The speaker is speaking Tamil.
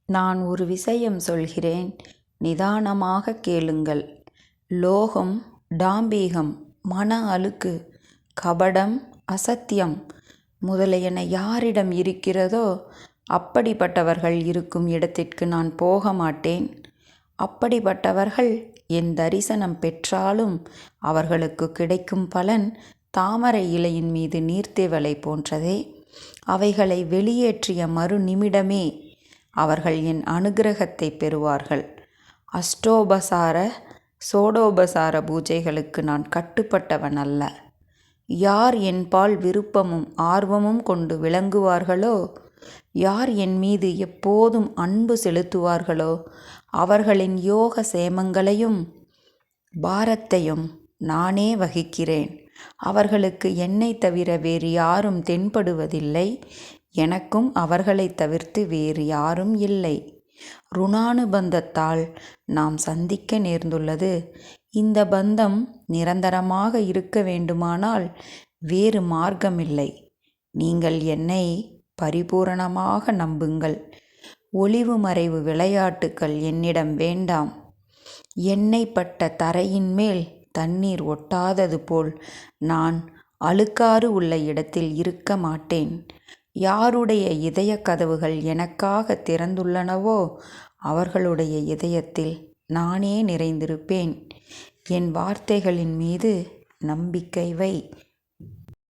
நான் ஒரு விஷயம் சொல்கிறேன், நிதானமாக கேளுங்கள். லோகம், டாம்பீகம், மன அழுக்கு, கபடம், அசத்தியம் முதலியன யாரிடம் இருக்கிறதோ அப்படிப்பட்டவர்கள் இருக்கும் இடத்திற்கு நான் போக மாட்டேன். அப்படிப்பட்டவர்கள் என் தரிசனம் பெற்றாலும் அவர்களுக்கு கிடைக்கும் பலன் தாமரை இலையின் மீது நீர்த்திவலை போன்றதே. அவைகளை வெளியேற்றிய மறு நிமிடமே அவர்கள் என் அனுகிரகத்தை பெறுவார்கள். அஷ்டோபசார சோடோபசார பூஜைகளுக்கு நான் கட்டுப்பட்டவன் அல்ல. யார் என்பால் விருப்பமும் ஆர்வமும் கொண்டு விளங்குவார்களோ, யார் என் மீது எப்போதும் அன்பு செலுத்துவார்களோ அவர்களின் யோக சேமங்களையும் பாரத்தையும் நானே வகிக்கிறேன். அவர்களுக்கு என்னை தவிர வேறு யாரும் தென்படுவதில்லை. எனக்கும் அவர்களை தவிர்த்து வேறு யாரும் இல்லை. ருணானுபந்தத்தால் நாம் சந்திக்க நேர்ந்துள்ளது. இந்த பந்தம் நிரந்தரமாக இருக்க வேண்டுமானால் வேறு மார்க்கமில்லை. நீங்கள் என்னை பரிபூரணமாக நம்புங்கள். ஒளிவு மறைவு விளையாட்டுக்கள் என்னிடம் வேண்டாம். எண்ணெய் பட்ட தரையின் மேல் தண்ணீர் ஒட்டாதது போல் நான் அழுக்காறு உள்ள இடத்தில் இருக்க மாட்டேன். யாருடைய இதய கதவுகள் எனக்காக திறந்துள்ளனவோ அவர்களுடைய இதயத்தில் நானே நிறைந்திருப்பேன். என் வார்த்தைகளின் மீது நம்பிக்கை வை.